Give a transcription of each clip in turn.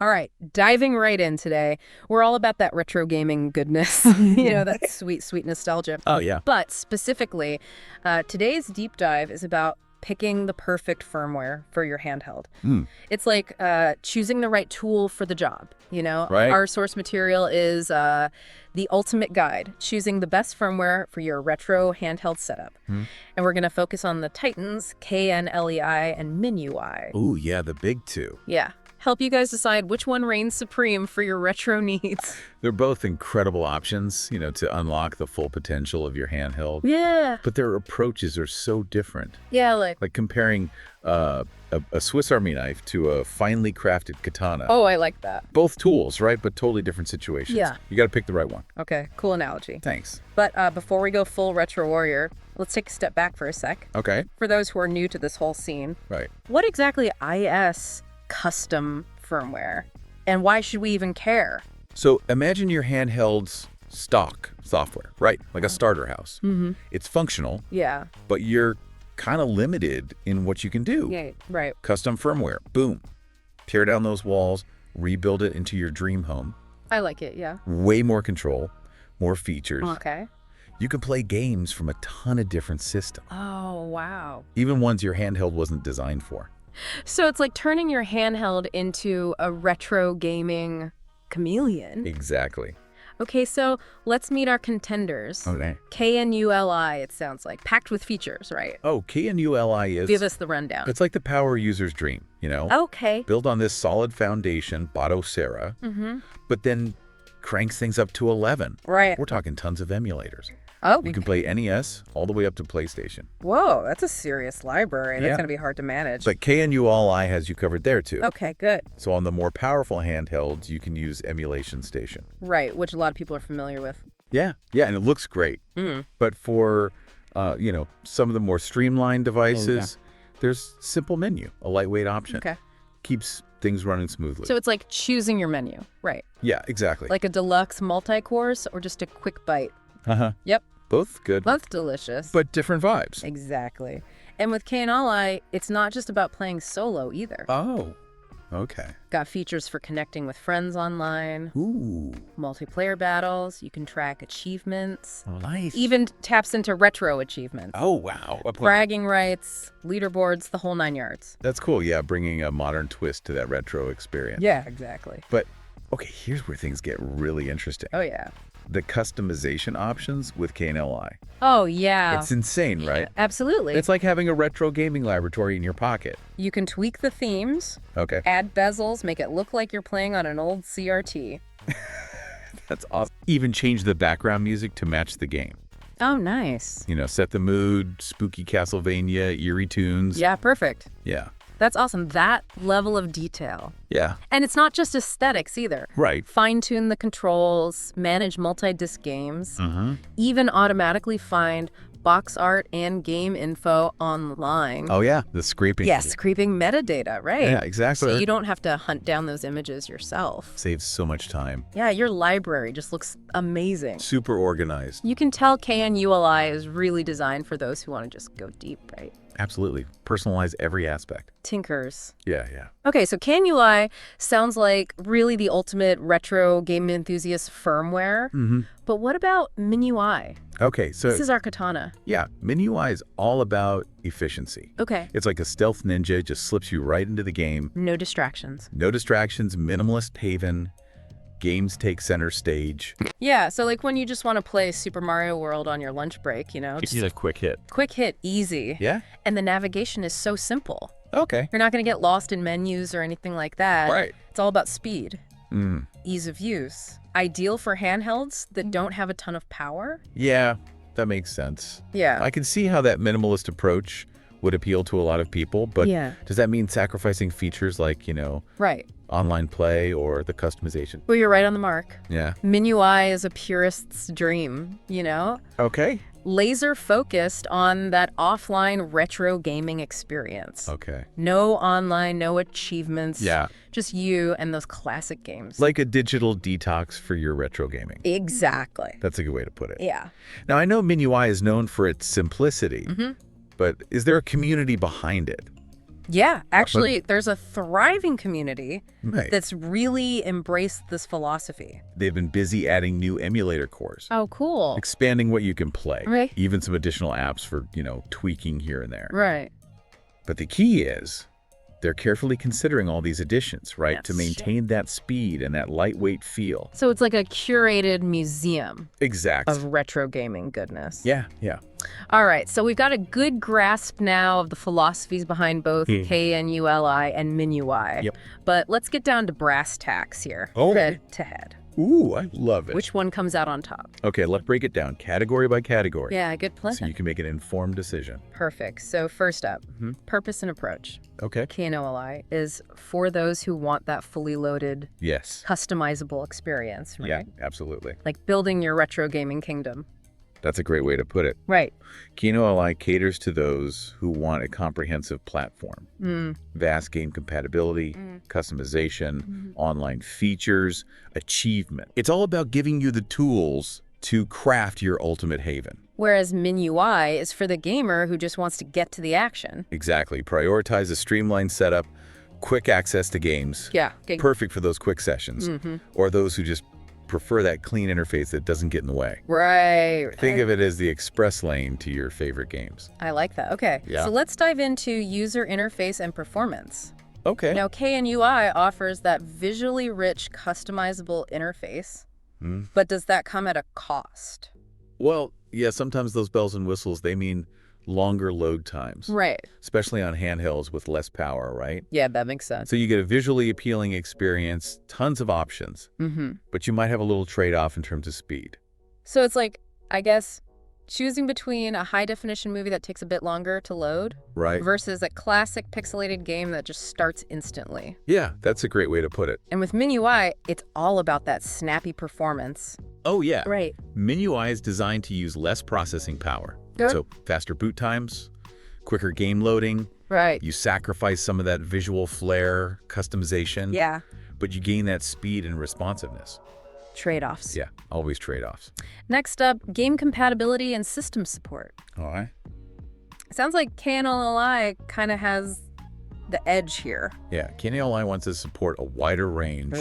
All right, diving right in today. We're all about that retro gaming goodness, that sweet, sweet nostalgia. Oh, yeah. But specifically, today's deep dive is about picking the perfect firmware for your handheld. It's like choosing the right tool for the job, Right. Our source material is the ultimate guide, choosing the best firmware for your retro handheld setup. And we're going to focus on the Titans, KNLEI and MinUI. Ooh, yeah, the big two. Yeah. Help you guys decide which one reigns supreme for your retro needs. They're both incredible options, to unlock the full potential of your handheld. Yeah. But their approaches are so different. Yeah, like Comparing a Swiss Army knife to a finely crafted katana. oh, I like that. Both tools, right? But totally different situations. Yeah. You got to pick the right one. Okay, cool analogy. Thanks. But before we go full retro warrior, let's take a step back for a sec. Okay. For those who are new to this whole scene, Right. what exactly is custom firmware? And why should we even care? So imagine your handheld's stock software, right? Like a starter house. It's functional, Yeah. but you're kind of limited in what you can do. Yeah, right. Custom firmware, boom. Tear down those walls, rebuild it into your dream home. I like it, yeah. Way more control, more features. Okay. You can play games from a ton of different systems, Oh, wow. even ones your handheld wasn't designed for. So it's like turning your handheld into a retro gaming chameleon. Exactly. Okay, so let's meet our contenders. Okay. KNULI, it sounds like. Packed with features, right? Oh, KNULI is... Give us the rundown. It's like the power user's dream, Okay. Build on this solid foundation, Bado Sera, but then cranks things up to 11. Right. We're talking tons of emulators. Oh, You can play NES all the way up to PlayStation. whoa, that's a serious library. That's Yeah. going to be hard to manage. But KNULI has you covered there too. Okay, good. So on the more powerful handhelds, you can use Emulation Station. Right, which a lot of people are familiar with. Yeah, and it looks great. But for, some of the more streamlined devices, there's Simple Menu, a lightweight option. Okay. Keeps things running smoothly. So it's like choosing your menu. Right. Yeah, exactly. Like a deluxe multi-course or just a quick bite. Yep. Both good, That's delicious. but different vibes. Exactly. And with KNLI, it's not just about playing solo either. Oh, okay. Got features for connecting with friends online, Ooh, multiplayer battles, you can track achievements, nice. even taps into retro achievements. Oh, wow. Bragging rights, leaderboards, the whole 9 yards. That's cool. Yeah, bringing a modern twist to that retro experience. Yeah, exactly. But, okay, here's where things get really interesting. Oh, yeah. The customization options with KNLI. Oh, yeah. It's insane, right? Absolutely. It's like having a retro gaming laboratory in your pocket. You can tweak the themes, Okay. add bezels, make it look like you're playing on an old CRT. That's awesome. Even change the background music to match the game. Oh, nice. Set the mood, spooky Castlevania, eerie tunes. Yeah, perfect. Yeah. That's awesome. That level of detail. Yeah. And it's not just aesthetics either. Right. Fine-tune the controls, manage multi-disc games, even automatically find box art and game info online. Oh, yeah. The scraping. Yes, scraping metadata, right? Yeah, exactly. So you don't have to hunt down those images yourself. Saves so much time. Yeah, your library just looks amazing. Super organized. You can tell KNULI is really designed for those who want to just go deep, right? Absolutely. Personalize every aspect. Tinkers. Yeah. Okay, so KNUI sounds like really the ultimate retro game enthusiast firmware. But what about MinUI? Okay, so This is our katana. yeah, MinUI is all about efficiency. Okay. It's like a stealth ninja, just slips you right into the game. No distractions. No distractions, minimalist haven. Games take center stage. Yeah, so like when you just want to play Super Mario World on your lunch break, just a quick hit. quick hit, easy. Yeah? And the navigation is so simple. Okay. You're not going to get lost in menus or anything like that. Right. It's all about speed, ease of use. Ideal for handhelds that don't have a ton of power. Yeah, that makes sense. Yeah. I can see how that minimalist approach would appeal to a lot of people, but Yeah. does that mean sacrificing features like, Right. online play or the customization? Well, you're right on the mark. Yeah. MinUI is a purist's dream, Okay. Laser focused on that offline retro gaming experience. Okay. No online, no achievements. Yeah. Just you and those classic games. Like a digital detox for your retro gaming. Exactly. That's a good way to put it. Yeah. Now, I know MinUI is known for its simplicity, but is there a community behind it? Yeah, actually, there's a thriving community Right. that's really embraced this philosophy. They've been busy adding new emulator cores, Oh, cool. expanding what you can play, Right. even some additional apps for, tweaking here and there. Right. But the key is they're carefully considering all these additions, right, to Yes. maintain that speed and that lightweight feel. So it's like a curated museum Exact. of retro gaming goodness. Yeah. All right, so we've got a good grasp now of the philosophies behind both KNULI and MinUI. Yep. But let's get down to brass tacks here, Oh. head to head. Ooh, I love it. Which one comes out on top? Okay, let's break it down category by category. Yeah, good plan. So you can make an informed decision. Perfect. So first up, purpose and approach. Okay. KNULI is for those who want that fully loaded, Yes. customizable experience, right? Yeah, absolutely. Like building your retro gaming kingdom. That's a great way to put it. Right. KNULI caters to those who want a comprehensive platform. Vast game compatibility, customization, online features, achievement. It's all about giving you the tools to craft your ultimate haven. Whereas MinUI is for the gamer who just wants to get to the action. Exactly. Prioritize a streamlined setup, quick access to games. Yeah. Okay. Perfect for those quick sessions. Or those who just prefer that clean interface that doesn't get in the way. Right. Think of it as the express lane to your favorite games. I like that. Okay. Yeah. So let's dive into user interface and performance. Okay. Now, KNUI offers that visually rich, customizable interface, but does that come at a cost? Well, yeah, sometimes those bells and whistles, they mean longer load times. Right. Especially on handhelds with less power, right? Yeah, that makes sense. So you get a visually appealing experience, tons of options, but you might have a little trade-off in terms of speed. So it's like, I guess, choosing between a high-definition movie that takes a bit longer to load Right. versus a classic pixelated game that just starts instantly. Yeah, that's a great way to put it. And with MinUI, it's all about that snappy performance. Oh, yeah. Right. MinUI is designed to use less processing power. Good. So faster boot times, quicker game loading. Right. You sacrifice some of that visual flair, customization. Yeah. But you gain that speed and responsiveness. Trade-offs. Yeah, always trade-offs. Next up, game compatibility and system support. All right. Sounds like KNULI kind of has the edge here. Yeah, KNULI wants to support a wider range.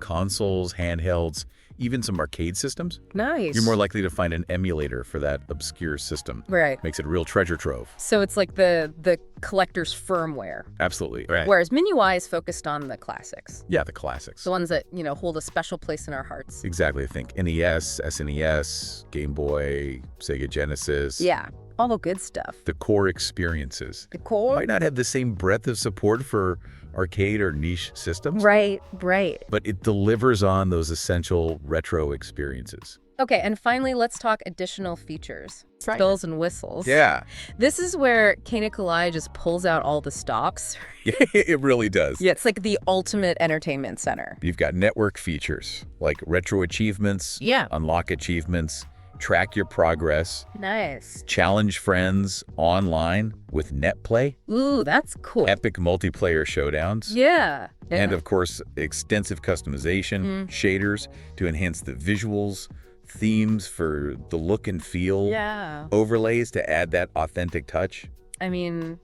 Consoles, handhelds, even some arcade systems. Nice. You're more likely to find an emulator for that obscure system. Right. Makes it a real treasure trove. So it's like the collector's firmware. Absolutely. Right. Whereas MinUI is focused on the classics. Yeah, the classics. The ones that, hold a special place in our hearts. Exactly. I think NES, SNES, Game Boy, Sega Genesis. Yeah. All the good stuff. The core experiences. The core. Might not have the same breadth of support for arcade or niche systems. Right. But it delivers on those essential retro experiences. Okay, and finally, let's talk additional features. Right. Bells and whistles. Yeah. This is where KNULI just pulls out all the stops. It really does. Yeah, it's like the ultimate entertainment center. You've got network features like retro achievements, unlock achievements, track your progress, Nice. challenge friends online with net play, Ooh, that's cool. epic multiplayer showdowns, Yeah. and of course, extensive customization, shaders to enhance the visuals, themes for the look and feel, Yeah. overlays to add that authentic touch. I mean,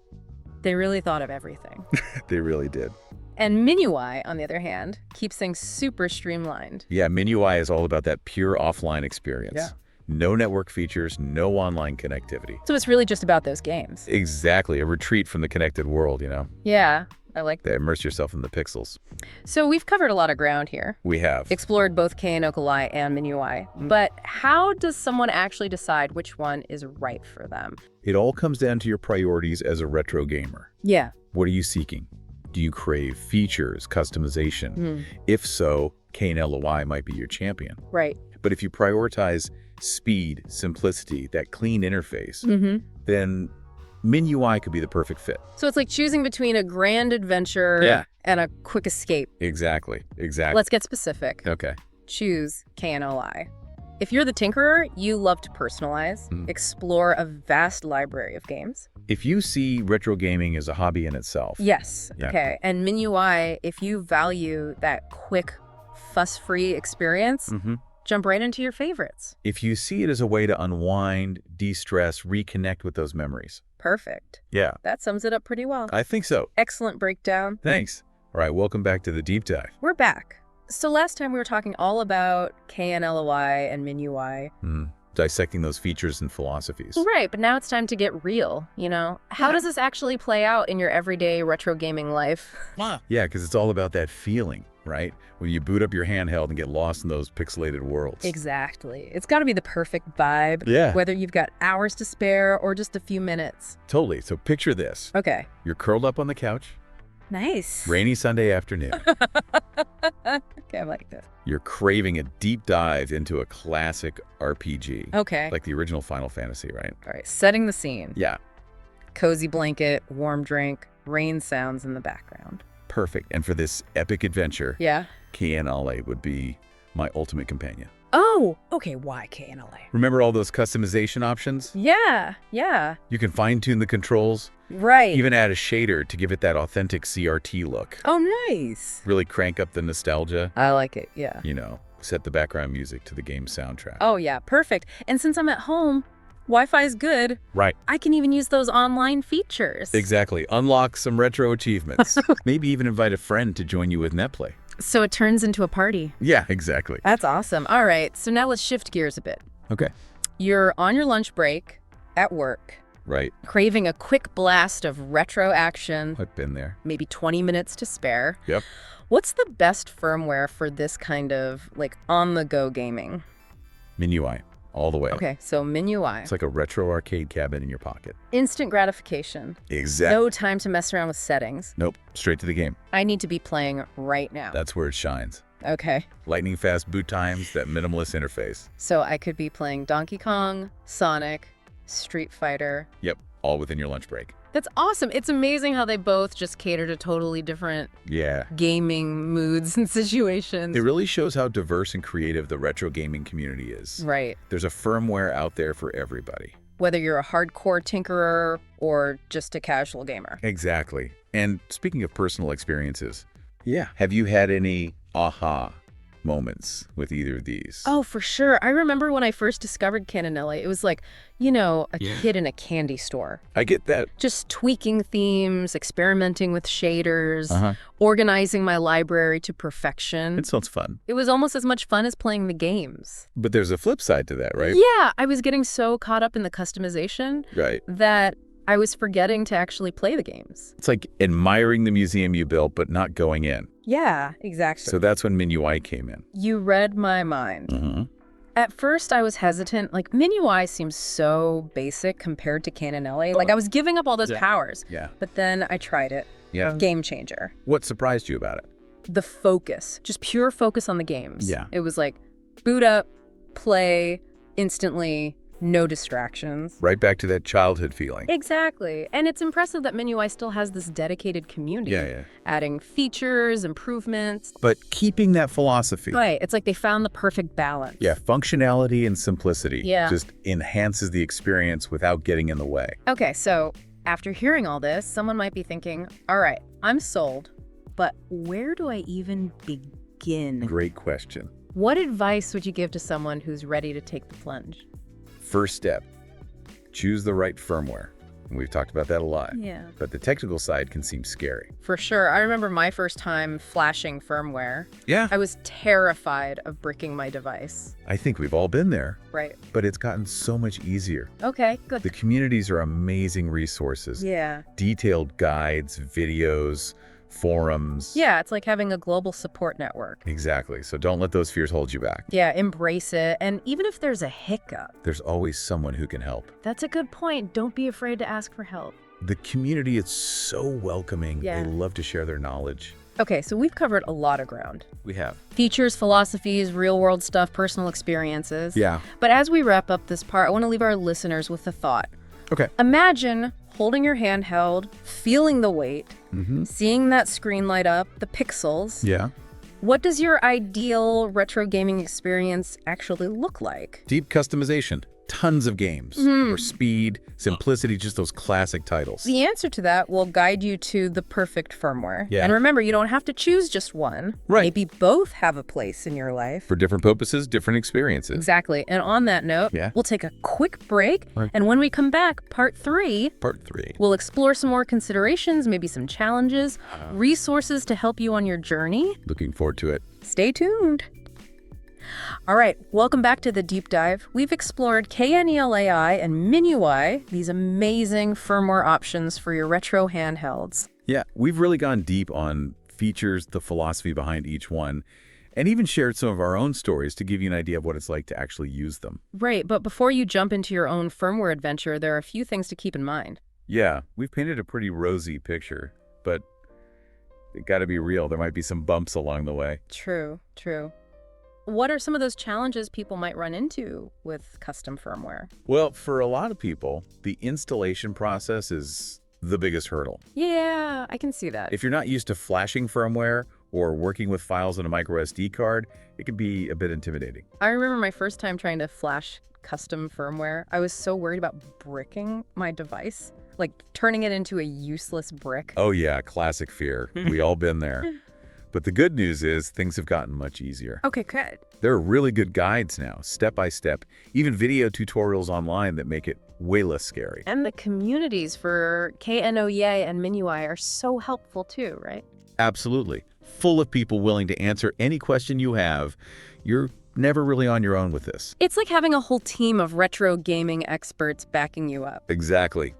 they really thought of everything. They really did. And MinUI, on the other hand, keeps things super streamlined. Yeah, MinUI is all about that pure offline experience. Yeah. No network features, no online connectivity. So it's really just about those games. Exactly, a retreat from the connected world, Yeah, I like that. They immerse yourself in the pixels. So we've covered a lot of ground here. We have. Explored both KNULI and MinUI. But how does someone actually decide which one is right for them? It all comes down to your priorities as a retro gamer. Yeah. What are you seeking? Do you crave features, customization? If so, KNULI might be your champion. Right. But if you prioritize speed, simplicity, that clean interface, then MinUI could be the perfect fit. So it's like choosing between a grand adventure and a quick escape. Exactly. Let's get specific. Okay. Choose KNULI. If you're the tinkerer, you love to personalize, explore a vast library of games. If you see retro gaming as a hobby in itself. Yes. Yeah. Okay. And MinUI, if you value that quick, fuss-free experience, jump right into your favorites. If you see it as a way to unwind, de-stress, reconnect with those memories. Perfect. Yeah, That sums it up pretty well. I think so. Excellent breakdown. Thanks. All right, welcome back to the deep dive. We're back. So last time we were talking all about KNLLI and MinUI. Dissecting those features and philosophies. Right, but now it's time to get real, you know? How does this actually play out in your everyday retro gaming life? Yeah, because it's all about that feeling, right? When you boot up your handheld and get lost in those pixelated worlds. Exactly. It's got to be the perfect vibe. Yeah. Whether you've got hours to spare or just a few minutes. Totally. So picture this. Okay. You're curled up on the couch, Nice. rainy Sunday afternoon. Okay, I like this. You're craving a deep dive into a classic RPG. Okay. Like the original Final Fantasy, right? All right, setting the scene. Yeah, Cozy blanket, warm drink, rain sounds in the background. perfect. And for this epic adventure, Yeah. KNLA would be my ultimate companion. Oh, okay, why KNLA? Remember all those customization options? Yeah. You can fine-tune the controls, Right. even add a shader to give it that authentic CRT look. Oh, nice. Really crank up the nostalgia, I like it, yeah. you know, set the background music to the game soundtrack. Oh, yeah, perfect. And since I'm at home, Wi-Fi is good. Right. I can even use those online features. Exactly. Unlock some retro achievements. Maybe even invite a friend to join you with Netplay. So it turns into a party. Yeah, exactly. That's awesome. All right, so now let's shift gears a bit. Okay. You're on your lunch break at work, Right. craving a quick blast of retro action, I've been there. maybe 20 minutes to spare. Yep. What's the best firmware for this kind of like on-the-go gaming? MinUI, all the way. Okay, so MinUI. It's like a retro arcade cabinet in your pocket. Instant gratification. Exactly. No time to mess around with settings. Nope. Straight to the game. I need to be playing right now. That's where it shines. Okay, Lightning fast boot times, that minimalist interface. so I could be playing Donkey Kong, Sonic, Street Fighter. Yep. All within your lunch break. That's awesome. It's amazing how they both just cater to totally different Yeah. gaming moods and situations. It really shows how diverse and creative the retro gaming community is. Right. There's a firmware out there for everybody. Whether you're a hardcore tinkerer or just a casual gamer. Exactly. And speaking of personal experiences, yeah, have you had any aha moments with either of these? Oh, for sure. I remember when I first discovered KNLLI, it was like, you know, a kid in a candy store. I get that. Just tweaking themes, experimenting with shaders, organizing my library to perfection. It sounds fun. It was almost as much fun as playing the games. But there's a flip side to that, right? Yeah, I was getting so caught up in the customization Right. that I was forgetting to actually play the games. It's like admiring the museum you built, but not going in. Yeah, exactly. So that's when MinUI came in. You read my mind. At first, I was hesitant. Like, MinUI seems so basic compared to KNLLI. Like, I was giving up all those powers. Yeah. But then I tried it. Yeah. Game changer. What surprised you about it? The focus. Just pure focus on the games. Yeah. It was like, boot up, play, instantly, no distractions. Right back to that childhood feeling. Exactly. And it's impressive that MinUI still has this dedicated community. Yeah. Adding features, improvements. But keeping that philosophy. Right. It's like they found the perfect balance. Yeah, functionality and simplicity. Yeah. Just enhances the experience without getting in the way. Okay, so after hearing all this, someone might be thinking, all right, I'm sold, but where do I even begin? Great question. What advice would you give to someone who's ready to take the plunge? First step, choose the right firmware. We've talked about that a lot. Yeah. But the technical side can seem scary. For sure. I remember my first time flashing firmware. Yeah. I was terrified of bricking my device. I think we've all been there, Right. but it's gotten so much easier. Okay, good. The communities are amazing resources. Yeah. Detailed guides, videos, forums. Yeah, it's like having a global support network. Exactly. So don't let those fears hold you back. Yeah, embrace it. And even if there's a hiccup, There's always someone who can help. that's a good point. Don't be afraid to ask for help. The community is so welcoming. Yeah. They love to share their knowledge. Okay, so we've covered a lot of ground. We have. Features, philosophies, real-world stuff, personal experiences. Yeah. But as we wrap up this part, I want to leave our listeners with a thought. Okay. Imagine holding your handheld, feeling the weight, seeing that screen light up, the pixels. Yeah. What does your ideal retro gaming experience actually look like? Deep customization, tons of games. Or speed, simplicity, just those classic titles. The answer to that will guide you to the perfect firmware. Yeah. And remember, you don't have to choose just one. Right. Maybe both have a place in your life. For different purposes, different experiences. Exactly. And on that note, we'll take a quick break. Right. And when we come back, part 3, we'll explore some more considerations, maybe some challenges, resources to help you on your journey. Looking forward to it. Stay tuned. All right, welcome back to the deep dive. We've explored KNULLI and MinUI, these amazing firmware options for your retro handhelds. Yeah, we've really gone deep on features, the philosophy behind each one, and even shared some of our own stories to give you an idea of what it's like to actually use them. Right, but before you jump into your own firmware adventure, there are a few things to keep in mind. Yeah, we've painted a pretty rosy picture, but it got to be real. There might be some bumps along the way. True. What are some of those challenges people might run into with custom firmware? Well, for a lot of people, the installation process is the biggest hurdle. Yeah, I can see that. If you're not used to flashing firmware or working with files on a micro SD card, it can be a bit intimidating. I remember my first time trying to flash custom firmware. I was so worried about bricking my device, like turning it into a useless brick. Oh yeah, classic fear. We all been there. But the good news is things have gotten much easier. Okay, good. There are really good guides now, step by step, even video tutorials online that make it way less scary. And the communities for KNULLI and MinUI are so helpful too, right? Absolutely. Full of people willing to answer any question you have. You're never really on your own with this. It's like having a whole team of retro gaming experts backing you up. Exactly.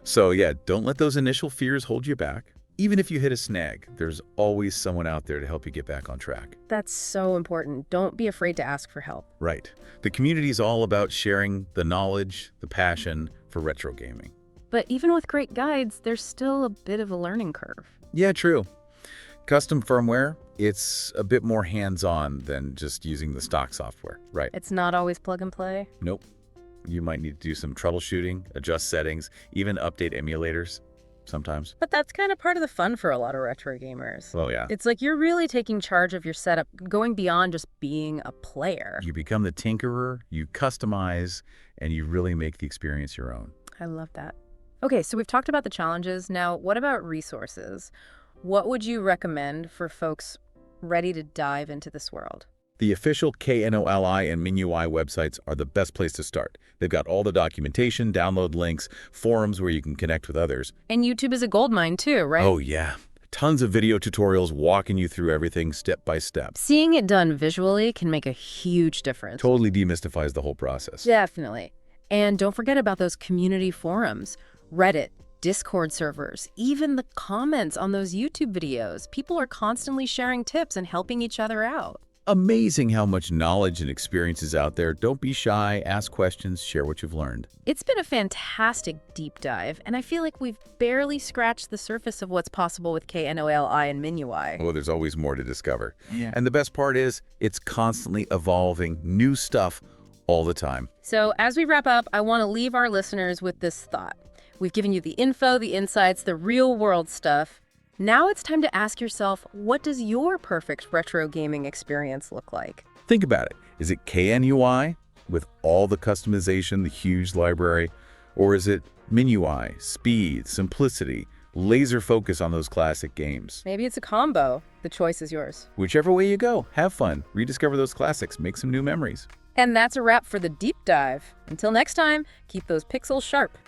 So yeah, don't let those initial fears hold you back. Even if you hit a snag, there's always someone out there to help you get back on track. That's so important. Don't be afraid to ask for help. Right. The community is all about sharing the knowledge, the passion for retro gaming. But even with great guides, there's still a bit of a learning curve. Yeah, true. Custom firmware, it's a bit more hands-on than just using the stock software, right? It's not always plug and play. Nope. You might need to do some troubleshooting, adjust settings, even update emulators sometimes. But that's kind of part of the fun for a lot of retro gamers. Oh, yeah. It's like you're really taking charge of your setup, going beyond just being a player. You become the tinkerer, you customize, and you really make the experience your own. I love that. Okay, so we've talked about the challenges. Now, what about resources? What would you recommend for folks ready to dive into this world? The official KNULLI and MinUI websites are the best place to start. They've got all the documentation, download links, forums where you can connect with others. And YouTube is a goldmine too, right? Oh, yeah. Tons of video tutorials walking you through everything step by step. Seeing it done visually can make a huge difference. Totally demystifies the whole process. Definitely. And don't forget about those community forums, Reddit, Discord servers, even the comments on those YouTube videos. People are constantly sharing tips and helping each other out. Amazing how much knowledge and experience is out there. Don't be shy, ask questions, share what you've learned. It's been a fantastic deep dive, and I feel like we've barely scratched the surface of what's possible with KNULLI and MinUI. Well, there's always more to discover. Yeah. And the best part is, it's constantly evolving, new stuff all the time. So as we wrap up, I want to leave our listeners with this thought. We've given you the info, the insights, the real world stuff. Now it's time to ask yourself, what does your perfect retro gaming experience look like? Think about it. Is it KNUI with all the customization, the huge library? Or is it MinUI, speed, simplicity, laser focus on those classic games? Maybe it's a combo. The choice is yours. Whichever way you go, have fun, rediscover those classics, make some new memories. And that's a wrap for the deep dive. Until next time, keep those pixels sharp.